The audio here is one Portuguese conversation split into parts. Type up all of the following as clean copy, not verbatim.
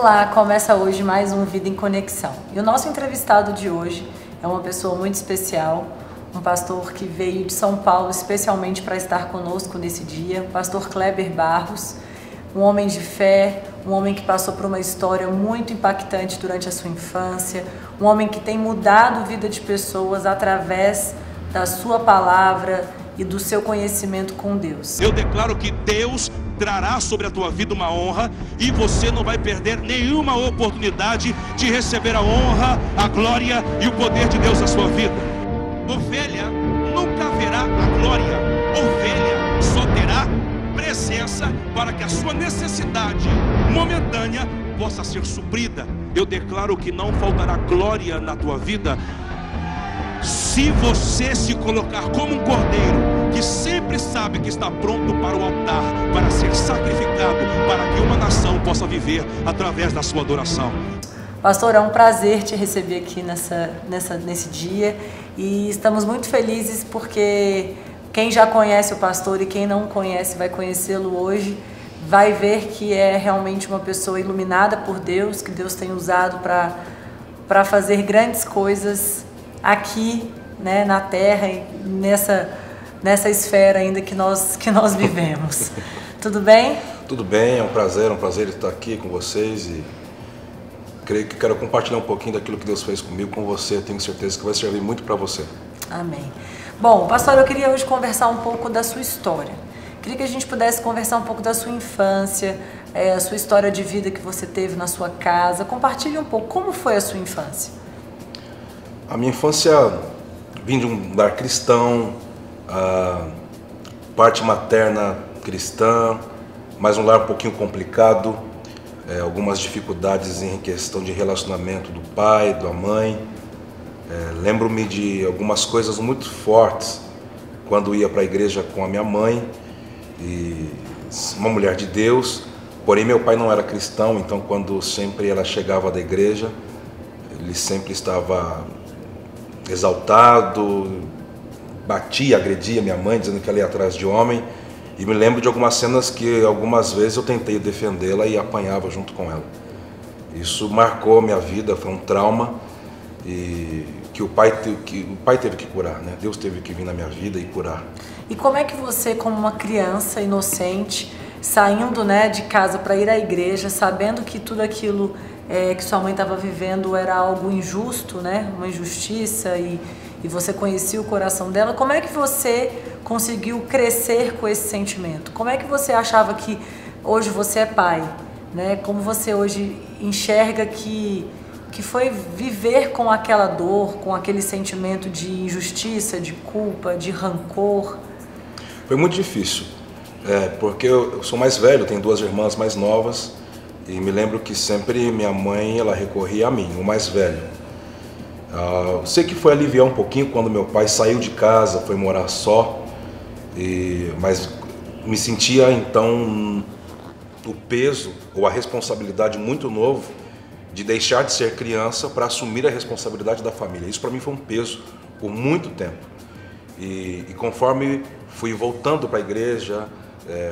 lá, começa hoje mais um Vida em Conexão. E o nosso entrevistado de hoje é uma pessoa muito especial, um pastor que veio de São Paulo especialmente para estar conosco nesse dia, o pastor Kleber Barros, um homem de fé, um homem que passou por uma história muito impactante durante a sua infância, um homem que tem mudado a vida de pessoas através da sua palavra e do seu conhecimento com Deus. Eu declaro que Deus trará sobre a tua vida uma honra e você não vai perder nenhuma oportunidade de receber a honra, a glória e o poder de Deus na sua vida. Ovelha nunca verá a glória, ovelha só terá presença para que a sua necessidade momentânea possa ser suprida. Eu declaro que não faltará glória na tua vida se você se colocar como um cordeiro que sempre sabe que está pronto para o altar, para ser sacrificado, para que uma nação possa viver através da sua adoração. Pastor, é um prazer te receber aqui nesse dia e estamos muito felizes porque quem já conhece o pastor e quem não conhece vai conhecê-lo hoje, vai ver que é realmente uma pessoa iluminada por Deus, que Deus tem usado para fazer grandes coisas aqui, né, na terra e nessa esfera ainda que nós vivemos. Tudo bem? Tudo bem, é um prazer estar aqui com vocês e creio que quero compartilhar um pouquinho daquilo que Deus fez comigo com você. Tenho certeza que vai servir muito para você. Amém. Bom, pastor, eu queria hoje conversar um pouco da sua história. Queria que a gente pudesse conversar um pouco da sua infância, a sua história de vida que você teve na sua casa. Compartilhe um pouco, como foi a sua infância? A minha infância, vim de um lar cristão, a parte materna cristã, mas um lar um pouquinho complicado, algumas dificuldades em questão de relacionamento do pai, da mãe. Lembro-me de algumas coisas muito fortes quando ia para a igreja com a minha mãe, e uma mulher de Deus, porém meu pai não era cristão, então quando sempre ela chegava da igreja, ele sempre estava exaltado, batia, agredia minha mãe, dizendo que ela ia atrás de homem. E me lembro de algumas cenas que algumas vezes eu tentei defendê-la e apanhava junto com ela. Isso marcou a minha vida, foi um trauma e que o pai teve que curar, né? Deus teve que vir na minha vida e curar. E como é que você, como uma criança inocente, saindo, né, de casa para ir à igreja, sabendo que tudo aquilo que sua mãe estava vivendo era algo injusto, né, uma injustiça, e você conhecia o coração dela, como é que você conseguiu crescer com esse sentimento? Como é que você achava que hoje você é pai, né? Como você hoje enxerga que foi viver com aquela dor, com aquele sentimento de injustiça, de culpa, de rancor? Foi muito difícil, porque eu sou mais velho, tenho duas irmãs mais novas, e me lembro que sempre minha mãe ela recorria a mim, o mais velho. Sei que foi aliviar um pouquinho quando meu pai saiu de casa, foi morar só, mas me sentia então o peso ou a responsabilidade muito novo de deixar de ser criança para assumir a responsabilidade da família. Isso para mim foi um peso por muito tempo. E conforme fui voltando para a igreja,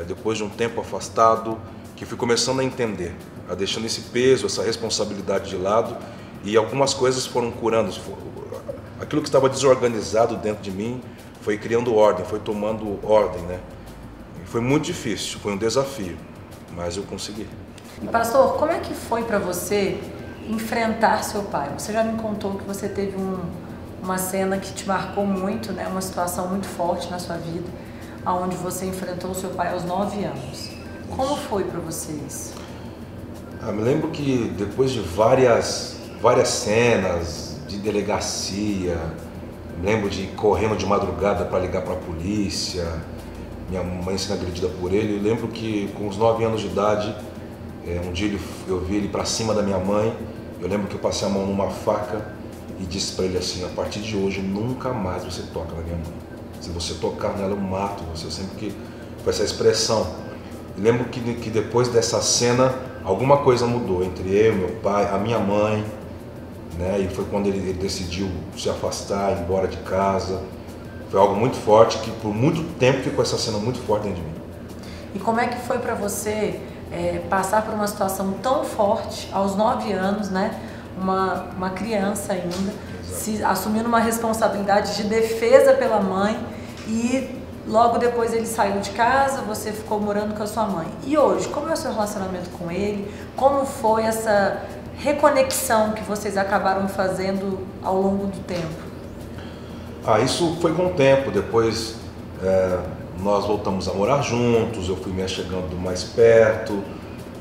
depois de um tempo afastado, que fui começando a entender, deixando esse peso, essa responsabilidade de lado, e algumas coisas foram curando. Aquilo que estava desorganizado dentro de mim foi criando ordem, foi tomando ordem, né? E foi muito difícil, foi um desafio, mas eu consegui. Pastor, como é que foi para você enfrentar seu pai? Você já me contou que você teve uma cena que te marcou muito, né? Uma situação muito forte na sua vida, onde você enfrentou seu pai aos 9 anos. Como foi para vocês? Me lembro que depois de várias cenas de delegacia, me lembro de ir correndo de madrugada para ligar para a polícia, minha mãe sendo agredida por ele. Eu lembro que com os 9 anos de idade, um dia eu vi ele para cima da minha mãe. Eu lembro que eu passei a mão numa faca e disse para ele assim: a partir de hoje nunca mais você toca na minha mãe. Se você tocar nela eu mato você. Sempre que foi essa expressão. Eu lembro que depois dessa cena alguma coisa mudou entre eu, meu pai, a minha mãe, né? E foi quando ele decidiu se afastar, ir embora de casa. Foi algo muito forte que por muito tempo ficou essa cena muito forte dentro de mim. E como é que foi para você passar por uma situação tão forte aos 9 anos, né? Uma criança ainda, assumindo uma responsabilidade de defesa pela mãe, e logo depois ele saiu de casa, você ficou morando com a sua mãe. E hoje, como é o seu relacionamento com ele? Como foi essa reconexão que vocês acabaram fazendo ao longo do tempo? Isso foi com o tempo. Depois nós voltamos a morar juntos, eu fui me chegando mais perto,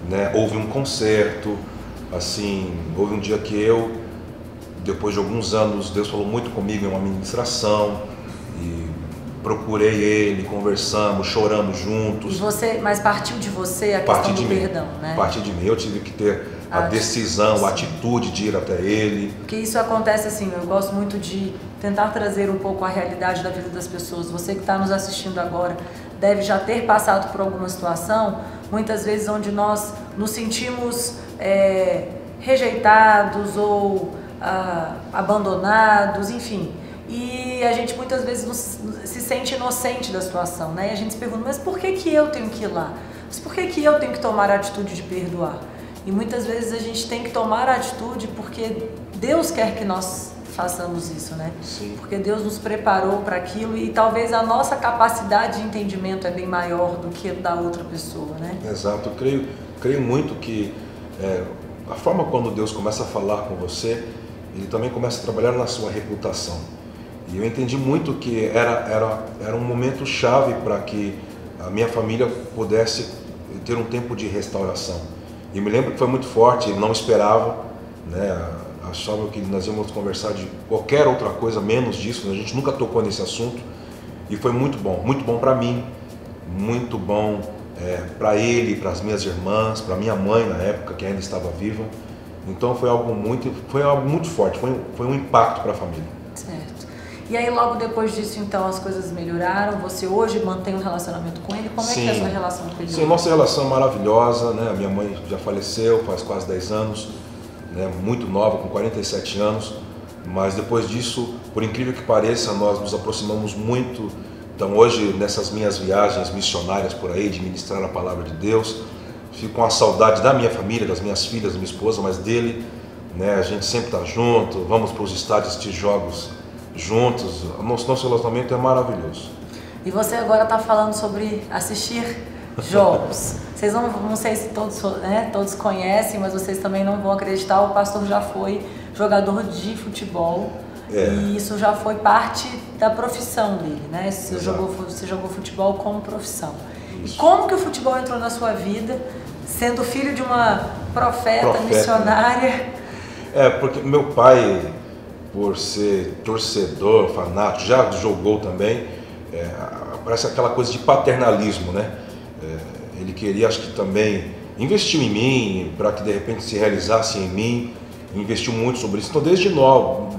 né? Houve um concerto, assim, houve um dia que depois de alguns anos, Deus falou muito comigo em uma ministração, e procurei ele, conversamos, choramos juntos. Mas partiu de você a questão do perdão, né? Partiu de mim, eu tive que ter a decisão, a atitude de ir até ele. Porque isso acontece assim, eu gosto muito de tentar trazer um pouco a realidade da vida das pessoas. Você que está nos assistindo agora deve já ter passado por alguma situação, muitas vezes onde nós nos sentimos rejeitados ou abandonados, enfim. E a gente muitas vezes se sente inocente da situação, né? E a gente se pergunta, mas por que eu tenho que ir lá? Mas por que eu tenho que tomar a atitude de perdoar? E muitas vezes a gente tem que tomar a atitude porque Deus quer que nós façamos isso, né? Sim. Porque Deus nos preparou para aquilo, e talvez a nossa capacidade de entendimento é bem maior do que a da outra pessoa, né? Exato, eu creio muito que a forma quando Deus começa a falar com você, Ele também começa a trabalhar na sua reputação. E eu entendi muito que era um momento chave para que a minha família pudesse ter um tempo de restauração. E me lembro que foi muito forte, ele não esperava, né? Achava que nós íamos conversar de qualquer outra coisa, menos disso, né? A gente nunca tocou nesse assunto, e foi muito bom para mim, muito bom para ele, para as minhas irmãs, para minha mãe na época, que ainda estava viva. Então foi algo muito forte, foi um impacto para a família. Certo. E aí logo depois disso, então, as coisas melhoraram? Você hoje mantém um relacionamento com ele? Como é que é a sua relação com ele? Sim, nossa relação é maravilhosa, né? A minha mãe já faleceu faz quase 10 anos, né? Muito nova, com 47 anos, mas depois disso, por incrível que pareça, nós nos aproximamos muito. Então hoje, nessas minhas viagens missionárias por aí, de ministrar a palavra de Deus, fico com a saudade da minha família, das minhas filhas, da minha esposa, mas dele, né? A gente sempre está junto, vamos para os estádios assistir jogos juntos. Nosso relacionamento é maravilhoso. E você agora está falando sobre assistir jogos. Vocês não sei se todos conhecem, mas vocês também não vão acreditar, o pastor já foi jogador de futebol. E isso já foi parte da profissão dele, né? Você jogou futebol como profissão. Isso. E como que o futebol entrou na sua vida, sendo filho de uma profeta. Missionária? Porque meu pai, por ser torcedor, fanático, já jogou também, parece aquela coisa de paternalismo, né? Ele queria, acho que também, investiu em mim, para que de repente se realizasse em mim, investiu muito sobre isso. Então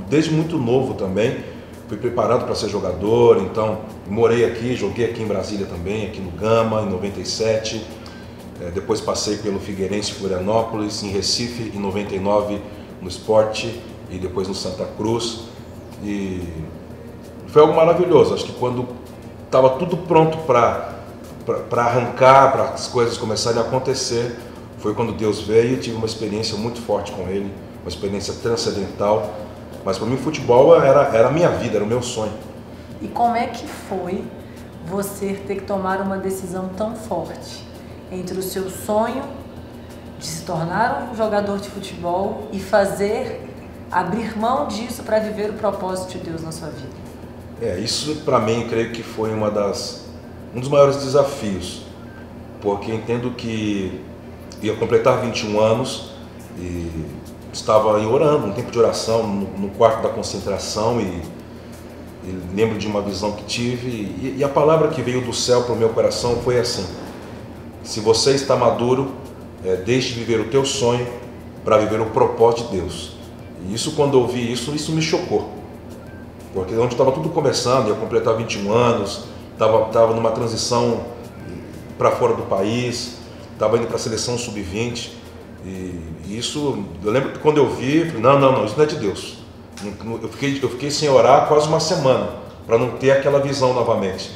desde muito novo também, fui preparado para ser jogador. Então morei aqui, joguei aqui em Brasília também, aqui no Gama, em 97, depois passei pelo Figueirense, Florianópolis, em Recife, em 99, no Sport, e depois no Santa Cruz, e foi algo maravilhoso. Acho que quando estava tudo pronto para arrancar, para as coisas começarem a acontecer, foi quando Deus veio. Tive uma experiência muito forte com Ele, uma experiência transcendental, mas para mim o futebol era a minha vida, era o meu sonho. E como é que foi você ter que tomar uma decisão tão forte entre o seu sonho de se tornar um jogador de futebol e abrir mão disso para viver o propósito de Deus na sua vida? Isso para mim, creio que foi um dos maiores desafios, porque entendo que ia completar 21 anos e estava orando, um tempo de oração no quarto da concentração, e lembro de uma visão que tive, e a palavra que veio do céu para o meu coração foi assim: se você está maduro, deixe de viver o teu sonho para viver o propósito de Deus. E isso, quando eu ouvi isso me chocou, porque onde estava tudo começando, ia completar 21 anos, estava numa transição para fora do país, estava indo para a seleção sub-20, e isso, eu lembro que quando eu vi, falei, não, isso não é de Deus. Eu fiquei sem orar quase uma semana, para não ter aquela visão novamente.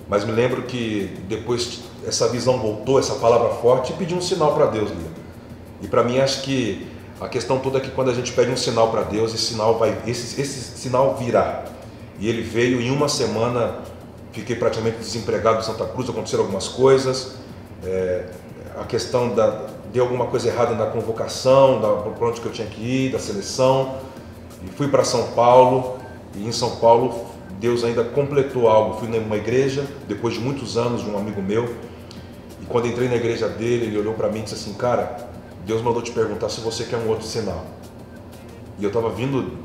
Mas me lembro que depois essa visão voltou, essa palavra forte, e pedi um sinal para Deus, Lia. E para mim, acho que a questão toda é que quando a gente pede um sinal para Deus, esse sinal virá. E ele veio em uma semana, fiquei praticamente desempregado em Santa Cruz, aconteceram algumas coisas, a questão deu alguma coisa errada na convocação, para onde que eu tinha que ir, da seleção, e fui para São Paulo, e em São Paulo Deus ainda completou algo. Fui numa igreja, depois de muitos anos, de um amigo meu, e quando entrei na igreja dele, ele olhou para mim e disse assim: cara, Deus mandou te perguntar se você quer um outro sinal. E eu estava vindo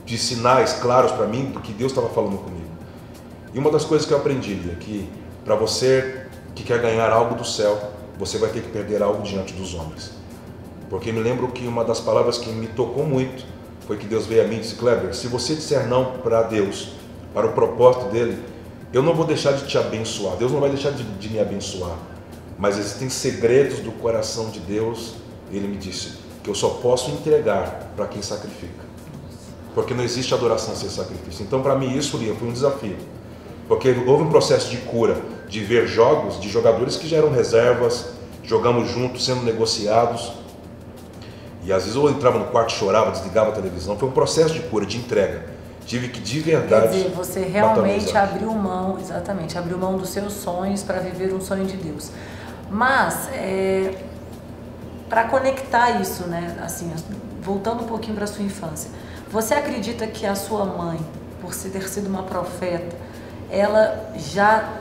de sinais claros para mim do que Deus estava falando comigo. E uma das coisas que eu aprendi é que para você que quer ganhar algo do céu, você vai ter que perder algo diante dos homens. Porque me lembro que uma das palavras que me tocou muito foi que Deus veio a mim e disse: Kleber, se você disser não para Deus, para o propósito dele, eu não vou deixar de te abençoar. Deus não vai deixar de me abençoar. Mas existem segredos do coração de Deus, ele me disse, que eu só posso entregar para quem sacrifica. Porque não existe adoração sem sacrifício. Então, para mim, isso, Lia, foi um desafio. Porque houve um processo de cura, de ver jogos de jogadores que já eram reservas, jogamos juntos, sendo negociados. E às vezes eu entrava no quarto, chorava, desligava a televisão. Foi um processo de cura, de entrega. Tive que, de verdade... Quer dizer, você realmente abriu mão, exatamente, abriu mão dos seus sonhos para viver um sonho de Deus. Mas, para conectar isso, né, assim, voltando um pouquinho para a sua infância, você acredita que a sua mãe, por ter sido uma profeta, ela já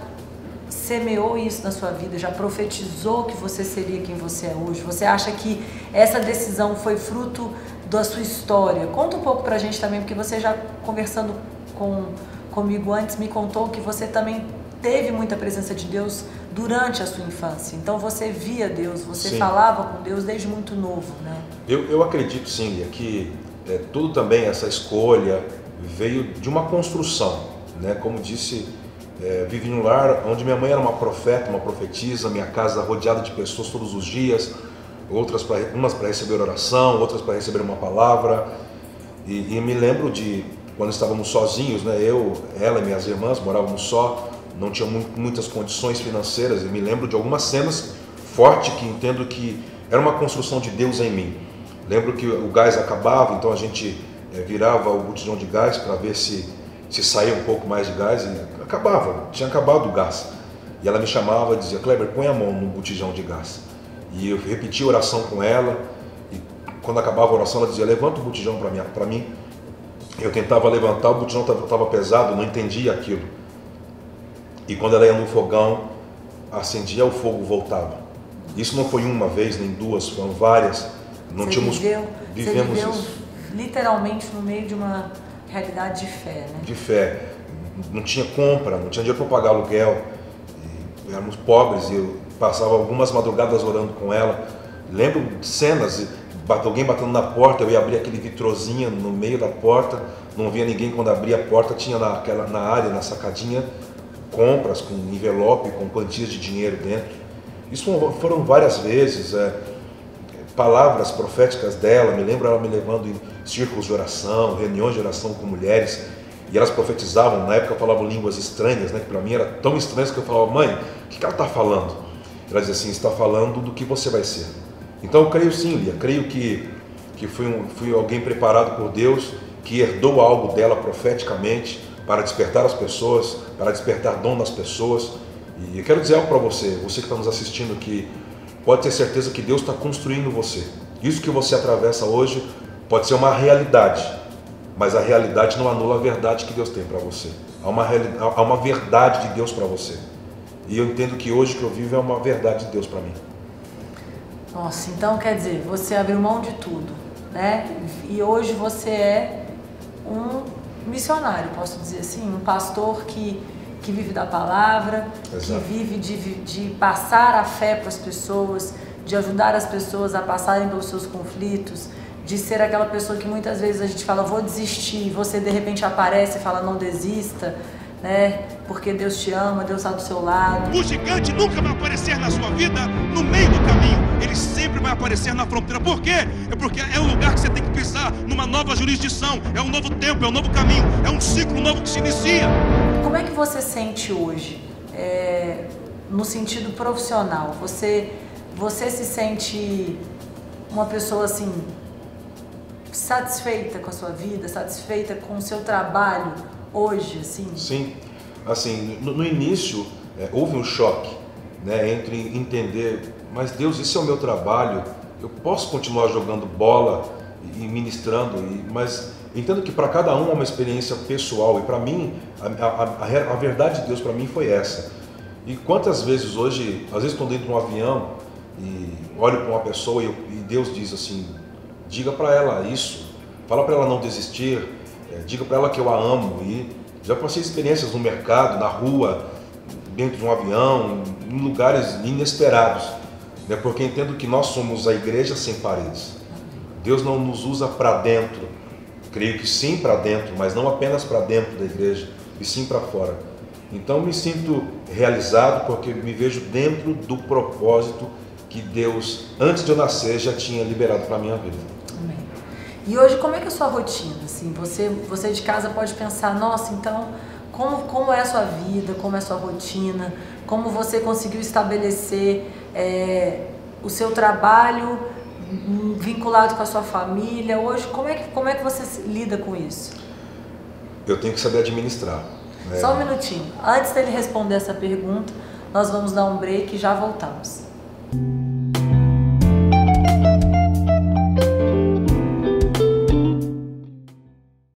semeou isso na sua vida, já profetizou que você seria quem você é hoje? Você acha que essa decisão foi fruto da sua história? Conta um pouco pra gente também, porque você já conversando comigo antes me contou que você também teve muita presença de Deus durante a sua infância. Então você via Deus, você Sim. falava com Deus desde muito novo, né? Eu acredito, sim, que tudo também, essa escolha veio de uma construção, né? Como disse, vivi em um lar onde minha mãe era uma profeta, uma profetisa, minha casa rodeada de pessoas todos os dias, umas para receber oração, outras para receber uma palavra, e me lembro de quando estávamos sozinhos, né? Ela e minhas irmãs morávamos só, não tinha muitas condições financeiras, e me lembro de algumas cenas fortes que entendo que era uma construção de Deus em mim. Lembro que o gás acabava, então a gente virava o botijão de gás para ver se saía um pouco mais de gás, e acabava, tinha acabado o gás. E ela me chamava e dizia: Kleber, põe a mão no botijão de gás. E eu repetia a oração com ela, e quando acabava a oração ela dizia: levanta o botijão para mim. Eu tentava levantar, o botijão estava pesado, não entendia aquilo. E quando ela ia no fogão, acendia, o fogo voltava. Isso não foi uma vez, nem duas, foram várias. Não tínhamos, vivemos isso. Literalmente no meio de uma realidade de fé, né? De fé. Não tinha compra, não tinha dinheiro para pagar aluguel. Éramos pobres e eu passava algumas madrugadas orando com ela. Lembro de cenas, alguém batendo na porta, eu ia abrir aquele vitrozinho no meio da porta, não via ninguém. Quando abria a porta, tinha na área, na sacadinha, compras com envelope, com quantias de dinheiro dentro. Isso foram várias vezes. Palavras proféticas dela, me lembro ela me levando em círculos de oração, reuniões de oração com mulheres, e elas profetizavam. Na época falavam línguas estranhas, né, que para mim era tão estranhas que eu falava: mãe, o que ela está falando? Ela dizia assim: está falando do que você vai ser. Então eu creio sim, Lia, creio que fui alguém preparado por Deus, que herdou algo dela profeticamente para despertar as pessoas, para despertar dom nas pessoas. E eu quero dizer algo para você que está nos assistindo, que pode ter certeza que Deus está construindo você. Isso que você atravessa hoje pode ser uma realidade, mas a realidade não anula a verdade que Deus tem para você. Há uma verdade de Deus para você. E eu entendo que hoje que eu vivo é uma verdade de Deus para mim. Nossa, então quer dizer, você abriu mão de tudo, né? E hoje você é um missionário, posso dizer assim, um pastor que vive da palavra, Exato. Que vive de passar a fé para as pessoas, de ajudar as pessoas a passarem pelos seus conflitos, de ser aquela pessoa que muitas vezes a gente fala: vou desistir, e você de repente aparece e fala: não desista, né? Porque Deus te ama, Deus está do seu lado. O gigante nunca vai aparecer na sua vida no meio do caminho, ele sempre vai aparecer na fronteira. Por quê? É porque é um lugar que você tem que pisar numa nova jurisdição, é um novo tempo, é um novo caminho, é um ciclo novo que se inicia. Como é que você sente hoje no sentido profissional, você se sente uma pessoa assim satisfeita com a sua vida, satisfeita com o seu trabalho hoje, assim? Sim, assim, no início houve um choque, né, entre entender, mas Deus, isso é o meu trabalho, eu posso continuar jogando bola e ministrando, mas entendo que para cada um é uma experiência pessoal, e para mim, a verdade de Deus para mim foi essa. E quantas vezes hoje, às vezes estou dentro de um avião e olho para uma pessoa e Deus diz assim, diga para ela isso, fala para ela não desistir, diga para ela que eu a amo. E já passei experiências no mercado, na rua, dentro de um avião, em lugares inesperados, né? Porque entendo que nós somos a igreja sem paredes. Deus não nos usa para dentro, creio que sim para dentro, mas não apenas para dentro da igreja, e sim para fora. Então me sinto realizado porque me vejo dentro do propósito que Deus, antes de eu nascer, já tinha liberado para a minha vida. Amém. E hoje, como é que é a sua rotina? Assim, você de casa pode pensar, nossa, então, como é a sua vida, como é a sua rotina, como você conseguiu estabelecer o seu trabalho vinculado com a sua família. Hoje, como é que você lida com isso? Eu tenho que saber administrar. Só um minutinho. Antes dele responder essa pergunta, nós vamos dar um break e já voltamos.